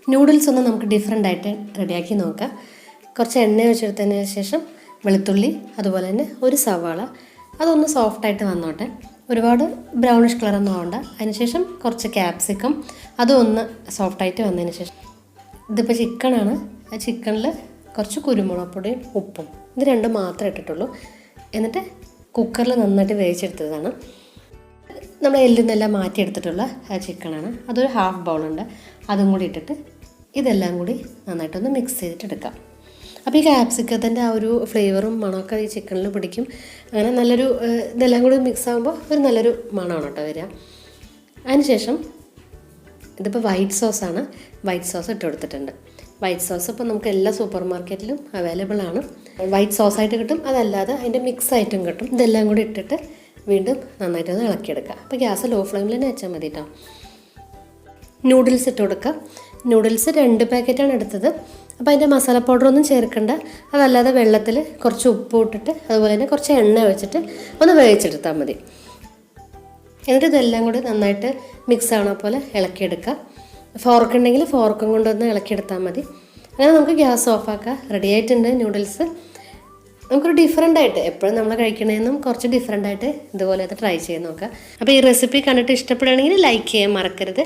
Noodles ഒന്ന് നമുക്ക് different ആയിട്ട് റെഡിയാക്കി നോക്കാം. കുറച്ച് എണ്ണ ഒഴിച്ചെടുത്തതിന് ശേഷം വെളുത്തുള്ളി, അതുപോലെ തന്നെ ഒരു സവാള, അതൊന്ന് സോഫ്റ്റായിട്ട് വന്നോട്ടെ. ഒരുപാട് ബ്രൗണിഷ് കളറൊന്നും ആവണ്ട. അതിനുശേഷം കുറച്ച് ക്യാപ്സിക്കം, അതും ഒന്ന് സോഫ്റ്റായിട്ട് വന്നതിന് ശേഷം ഇതിപ്പോൾ ചിക്കനാണ്. ആ ചിക്കനിൽ കുറച്ച് കുരുമുളക് പൊടിയും ഉപ്പും ഇത് രണ്ടും മാത്രമേ ഇട്ടിട്ടുള്ളൂ. എന്നിട്ട് കുക്കറിൽ നന്നായിട്ട് വേവിച്ചെടുത്തതാണ്. നമ്മൾ എല്ലിൽ നിന്നെല്ലാം മാറ്റിയെടുത്തിട്ടുള്ള ആ ചിക്കനാണ്. അതൊരു ഹാഫ് ബൗളുണ്ട്, അതും കൂടി ഇട്ടിട്ട് ഇതെല്ലാം കൂടി നന്നായിട്ടൊന്ന് മിക്സ് ചെയ്തിട്ടെടുക്കാം. അപ്പോൾ ഈ ക്യാപ്സിക്കത്തിൻ്റെ ആ ഒരു ഫ്ലേവറും മണമൊക്കെ ഈ ചിക്കനിൽ പിടിക്കും. അങ്ങനെ നല്ലൊരു ഇതെല്ലാം കൂടി മിക്സ് ആകുമ്പോൾ ഒരു നല്ലൊരു മണമാണ് കേട്ടോ വരിക. അതിനുശേഷം ഇതിപ്പോൾ വൈറ്റ് സോസാണ്. വൈറ്റ് സോസ് ഇട്ട് കൊടുത്തിട്ടുണ്ട്. വൈറ്റ് സോസ് ഇപ്പോൾ നമുക്ക് എല്ലാ സൂപ്പർ മാർക്കറ്റിലും അവൈലബിൾ ആണ്. വൈറ്റ് സോസായിട്ട് കിട്ടും, അതല്ലാതെ അതിൻ്റെ മിക്സ് ആയിട്ടും കിട്ടും. ഇതെല്ലാം കൂടി ഇട്ടിട്ട് വീണ്ടും നന്നായിട്ടൊന്ന് ഇളക്കിയെടുക്കുക. അപ്പോൾ ഗ്യാസ് ലോ ഫ്ലെയിമിൽ തന്നെ വെച്ചാൽ മതി കേട്ടോ. നൂഡിൽസ് ഇട്ട് കൊടുക്കുക. നൂഡിൽസ് 2 പാക്കറ്റാണ് എടുത്തത്. അപ്പോൾ അതിൻ്റെ മസാല പൗഡറൊന്നും ചേർക്കണ്ട. അതല്ലാതെ വെള്ളത്തിൽ കുറച്ച് ഉപ്പ് ഇട്ടിട്ട് അതുപോലെ തന്നെ കുറച്ച് എണ്ണ ഒഴിച്ചിട്ട് ഒന്ന് വേവിച്ചെടുത്താൽ മതി. എന്നിട്ട് ഇതെല്ലാം കൂടി നന്നായിട്ട് മിക്സ് ആവണ പോലെ ഇളക്കിയെടുക്കുക. ഫോർക്ക് ഉണ്ടെങ്കിൽ ഫോർക്കും കൊണ്ടൊന്ന് ഇളക്കിയെടുത്താൽ മതി. അങ്ങനെ നമുക്ക് ഗ്യാസ് ഓഫാക്കാം. റെഡി ആയിട്ടുണ്ട് നൂഡിൽസ്. നമുക്കൊരു ഡിഫറെൻ്റായിട്ട് എപ്പോഴും നമ്മൾ കഴിക്കണതെന്നും കുറച്ച് ഡിഫറെൻ്റായിട്ട് ഇതുപോലെ അത് ട്രൈ ചെയ്ത് നോക്കുക. അപ്പോൾ ഈ റെസിപ്പി കണ്ടിട്ട് ഇഷ്ടപ്പെടുകയാണെങ്കിൽ ലൈക്ക് ചെയ്യാൻ മറക്കരുത്.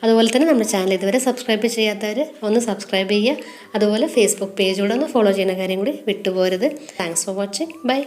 അതുപോലെ തന്നെ നമ്മുടെ ചാനൽ ഇതുവരെ സബ്സ്ക്രൈബ് ചെയ്യാത്തവർ ഒന്ന് സബ്സ്ക്രൈബ് ചെയ്യുക. അതുപോലെ ഫേസ്ബുക്ക് പേജ് കൂടെ ഒന്ന് ഫോളോ ചെയ്യുന്ന കാര്യം കൂടി വിട്ടുപോകരുത്. Thanks for watching. ബൈ.